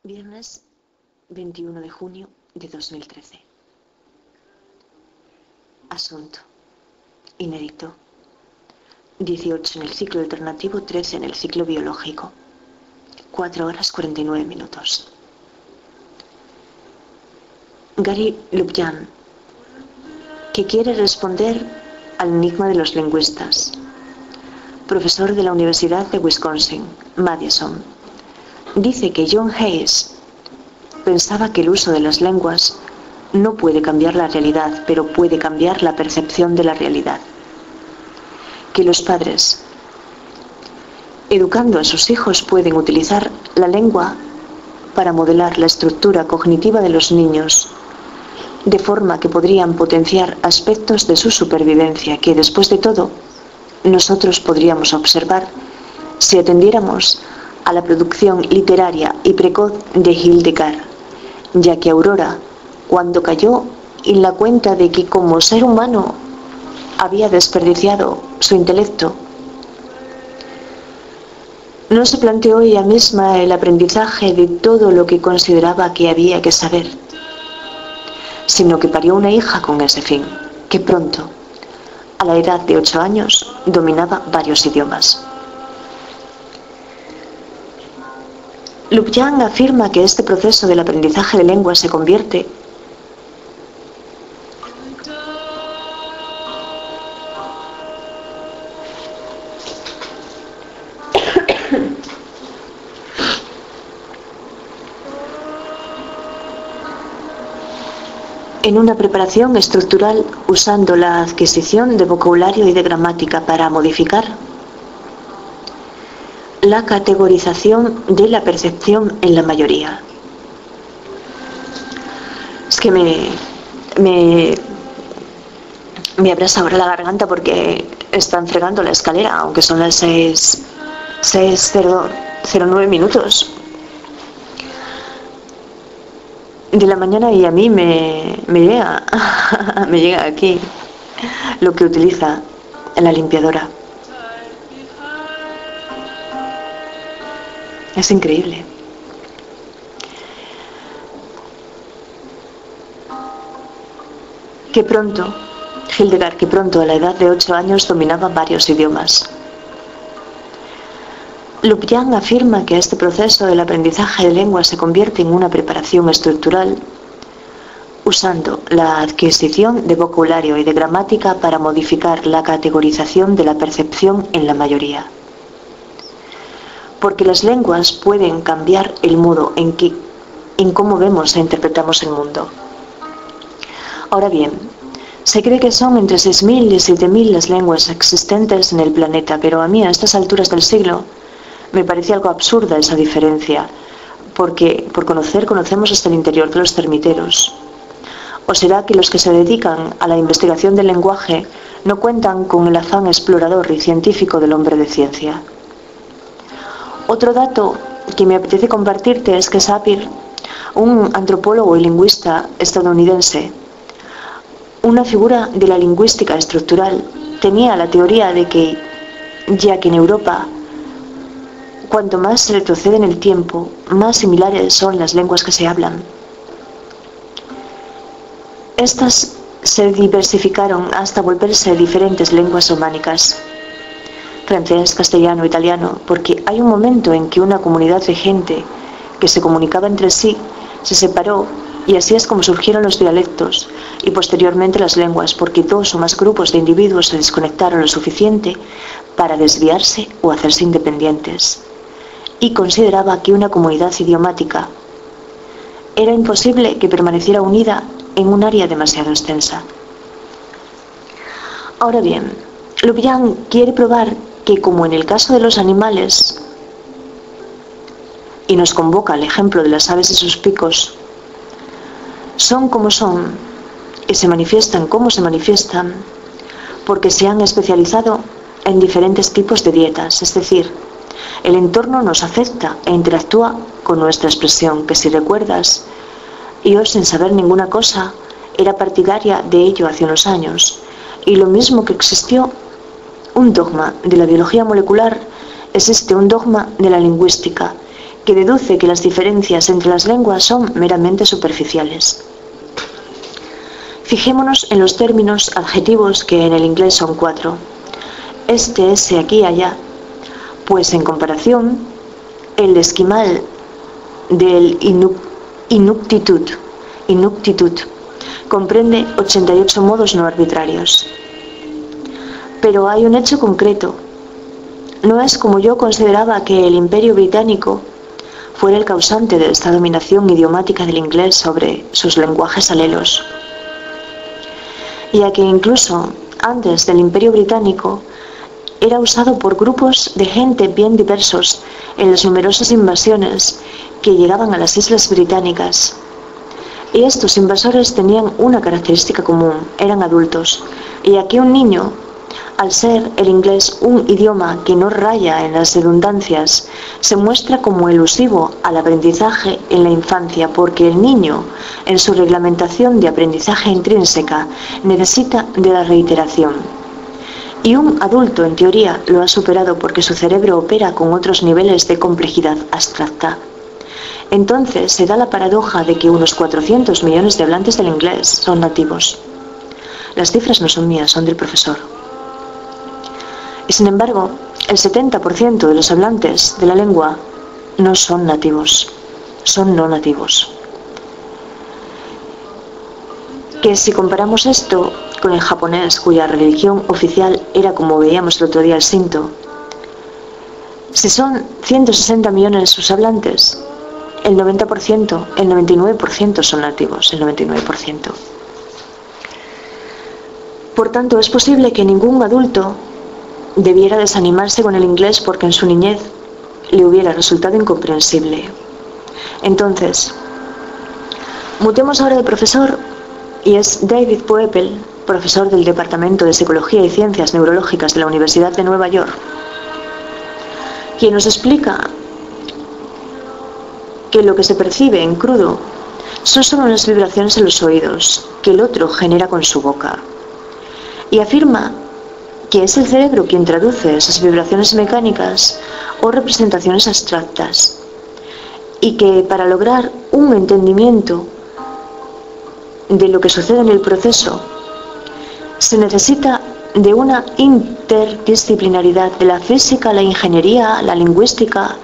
Viernes 21 de junio de 2013. Asunto. Inédito. 18 en el ciclo alternativo, 13 en el ciclo biológico. 4 horas 49 minutos. Gary Lubjan, que quiere responder al enigma de los lingüistas. Profesor de la Universidad de Wisconsin, Madison. Dice que John Hayes pensaba que el uso de las lenguas no puede cambiar la realidad, pero puede cambiar la percepción de la realidad. Que los padres, educando a sus hijos, pueden utilizar la lengua para modelar la estructura cognitiva de los niños, de forma que podrían potenciar aspectos de su supervivencia que, después de todo, nosotros podríamos observar si atendiéramos a la producción literaria y precoz de Hildegard, ya que Aurora, cuando cayó en la cuenta de que como ser humano había desperdiciado su intelecto, no se planteó ella misma el aprendizaje de todo lo que consideraba que había que saber, sino que parió una hija con ese fin, que pronto, a la edad de 8 años, dominaba varios idiomas. Lubjan afirma que este proceso del aprendizaje de lenguas se convierte en una preparación estructural usando la adquisición de vocabulario y de gramática para modificar la categorización de la percepción en la mayoría. Es que me abrasa ahora la garganta porque están fregando la escalera, aunque son las 6:09 minutos de la mañana, y a mí me llega aquí lo que utiliza la limpiadora. Es increíble. Hildegard, que pronto a la edad de 8 años dominaba varios idiomas. Lubjan afirma que este proceso del aprendizaje de lenguas se convierte en una preparación estructural usando la adquisición de vocabulario y de gramática para modificar la categorización de la percepción en la mayoría. Porque las lenguas pueden cambiar el modo en cómo vemos e interpretamos el mundo. Ahora bien, se cree que son entre 6.000 y 7.000 las lenguas existentes en el planeta, pero a mí a estas alturas del siglo me parece algo absurda esa diferencia, porque por conocemos hasta el interior de los termiteros. ¿O será que los que se dedican a la investigación del lenguaje no cuentan con el afán explorador y científico del hombre de ciencia? Otro dato que me apetece compartirte es que Sapir, un antropólogo y lingüista estadounidense, una figura de la lingüística estructural, tenía la teoría de que, ya que en Europa, cuanto más se retrocede en el tiempo, más similares son las lenguas que se hablan. Estas se diversificaron hasta volverse diferentes lenguas románicas, francés, castellano, italiano, porque hay un momento en que una comunidad de gente que se comunicaba entre sí se separó, y así es como surgieron los dialectos y posteriormente las lenguas, porque 2 o más grupos de individuos se desconectaron lo suficiente para desviarse o hacerse independientes, y consideraba que una comunidad idiomática era imposible que permaneciera unida en un área demasiado extensa. Ahora bien, Lubjan quiere probar que, como en el caso de los animales, y nos convoca al ejemplo de las aves y sus picos, son como son y se manifiestan como se manifiestan porque se han especializado en diferentes tipos de dietas, es decir, el entorno nos afecta e interactúa con nuestra expresión, que si recuerdas, yo sin saber ninguna cosa era partidaria de ello hace unos años, y lo mismo que existió un dogma de la biología molecular, existe un dogma de la lingüística que deduce que las diferencias entre las lenguas son meramente superficiales. Fijémonos en los términos adjetivos que en el inglés son 4. Este, ese, aquí, allá. Pues en comparación, el esquimal del inuctitud comprende 88 modos no arbitrarios. Pero hay un hecho concreto. No es como yo consideraba que el Imperio Británico fuera el causante de esta dominación idiomática del inglés sobre sus lenguajes alelos, ya que incluso antes del Imperio Británico era usado por grupos de gente bien diversos en las numerosas invasiones que llegaban a las islas británicas. Y estos invasores tenían una característica común: eran adultos, y aquí un niño, al ser el inglés un idioma que no raya en las redundancias, se muestra como elusivo al aprendizaje en la infancia, porque el niño, en su reglamentación de aprendizaje intrínseca, necesita de la reiteración. Y un adulto, en teoría, lo ha superado porque su cerebro opera con otros niveles de complejidad abstracta. Entonces se da la paradoja de que unos 400 millones de hablantes del inglés son nativos. Las cifras no son mías, son del profesor. Y sin embargo, el 70% de los hablantes de la lengua no son nativos, son no nativos. Que si comparamos esto con el japonés, cuya religión oficial era, como veíamos el otro día, el Shinto, si son 160 millones sus hablantes, el 90%, el 99% son nativos, el 99%. Por tanto, es posible que ningún adulto debiera desanimarse con el inglés porque en su niñez le hubiera resultado incomprensible. Entonces, mutemos ahora de profesor, y es David Poeppel, profesor del Departamento de Psicología y Ciencias Neurológicas de la Universidad de Nueva York, quien nos explica que lo que se percibe en crudo son solo unas vibraciones en los oídos que el otro genera con su boca, y afirma que es el cerebro quien traduce esas vibraciones mecánicas o representaciones abstractas, y que para lograr un entendimiento de lo que sucede en el proceso se necesita de una interdisciplinaridad de la física, la ingeniería, la lingüística,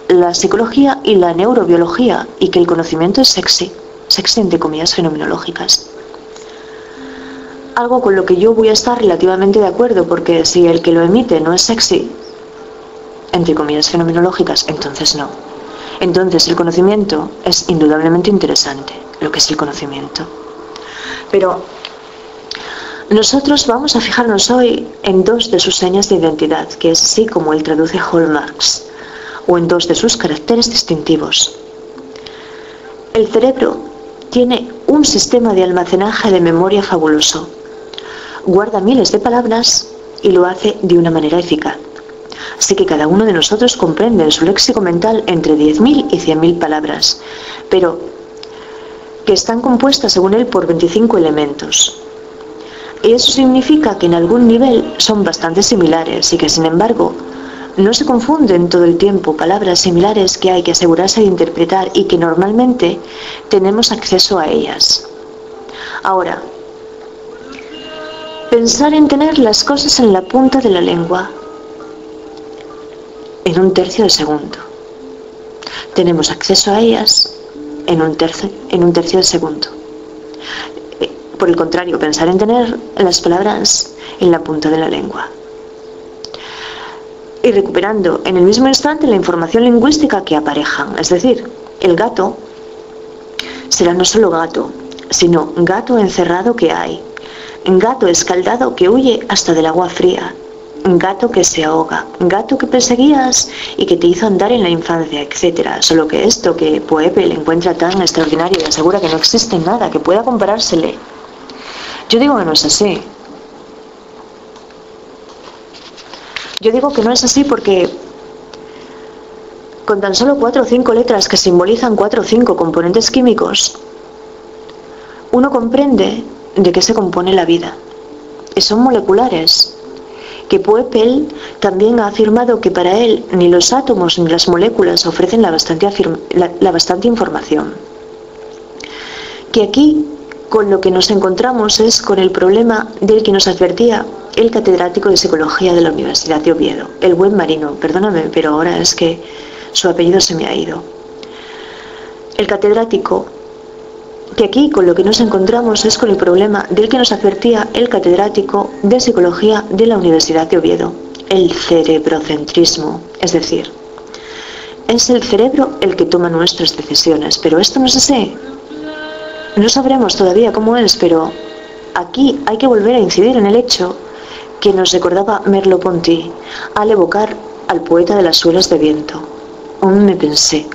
la psicología y la neurobiología, y que el conocimiento es sexy entre comillas fenomenológicas. Algo con lo que yo voy a estar relativamente de acuerdo, porque si el que lo emite no es sexy entre comillas fenomenológicas, entonces no. Entonces el conocimiento es indudablemente interesante, lo que es el conocimiento. Pero nosotros vamos a fijarnos hoy en dos de sus señas de identidad, que es así como él traduce hallmarks, o en dos de sus caracteres distintivos. El cerebro tiene un sistema de almacenaje de memoria fabuloso. Guarda miles de palabras y lo hace de una manera eficaz. Así que cada uno de nosotros comprende en su léxico mental entre 10.000 y 100.000 palabras, pero que están compuestas según él por 25 elementos. Y eso significa que en algún nivel son bastante similares y que sin embargo no se confunden todo el tiempo palabras similares que hay que asegurarse de interpretar y que normalmente tenemos acceso a ellas. Ahora, pensar en tener las cosas en la punta de la lengua en un tercio de segundo. Tenemos acceso a ellas en un tercio de segundo. Por el contrario, pensar en tener las palabras en la punta de la lengua. Y recuperando en el mismo instante la información lingüística que aparejan. Es decir, el gato será no solo gato, sino gato encerrado que hay, gato escaldado que huye hasta del agua fría, gato que se ahoga, gato que perseguías y que te hizo andar en la infancia, etc. Solo que esto que Poeppel encuentra tan extraordinario y asegura que no existe nada que pueda comparársele, yo digo que no es así. Yo digo que no es así porque con tan solo 4 o 5 letras que simbolizan 4 o 5 componentes químicos, uno comprende de qué se compone la vida. Y son moleculares. que Poepel también ha afirmado que para él ni los átomos ni las moléculas ofrecen la bastante información. Que aquí con lo que nos encontramos es con el problema del que nos advertía el catedrático de Psicología de la Universidad de Oviedo, el buen Marino, perdóname, pero ahora es que su apellido se me ha ido. El catedrático, que aquí con lo que nos encontramos es con el problema del que nos advertía el catedrático de Psicología de la Universidad de Oviedo, el cerebrocentrismo, es decir, es el cerebro el que toma nuestras decisiones, pero esto no es así. No sabremos todavía cómo es, pero aquí hay que volver a incidir en el hecho que nos recordaba Merleau-Ponty al evocar al poeta de las suelas de viento. Aún me pensé,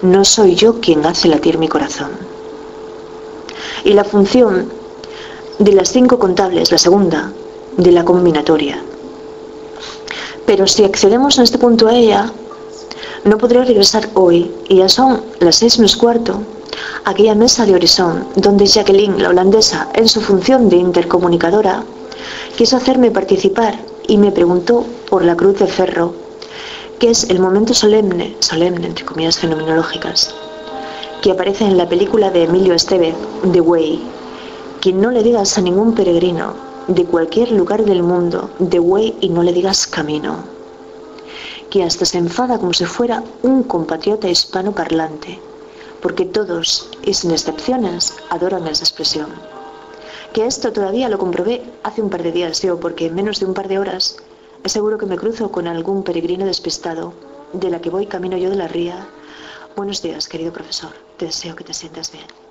no soy yo quien hace latir mi corazón. Y la función de las 5 contables, la segunda, de la combinatoria. Pero si accedemos en este punto a ella, no podré regresar hoy, y ya son las 6:15, a aquella mesa de Horizon, donde Jacqueline, la holandesa, en su función de intercomunicadora, quiso hacerme participar y me preguntó por la cruz de ferro, que es el momento solemne entre comillas fenomenológicas, que aparece en la película de Emilio Estevez, The Way. Que no le digas a ningún peregrino de cualquier lugar del mundo The Way y no le digas camino, que hasta se enfada como si fuera un compatriota hispano parlante, porque todos, y sin excepciones, adoran esa expresión. Que esto todavía lo comprobé hace un par de días yo, porque en menos de un par de horas es seguro que me cruzo con algún peregrino despistado, de la que voy camino yo de la ría. Buenos días, querido profesor. Te deseo que te sientas bien.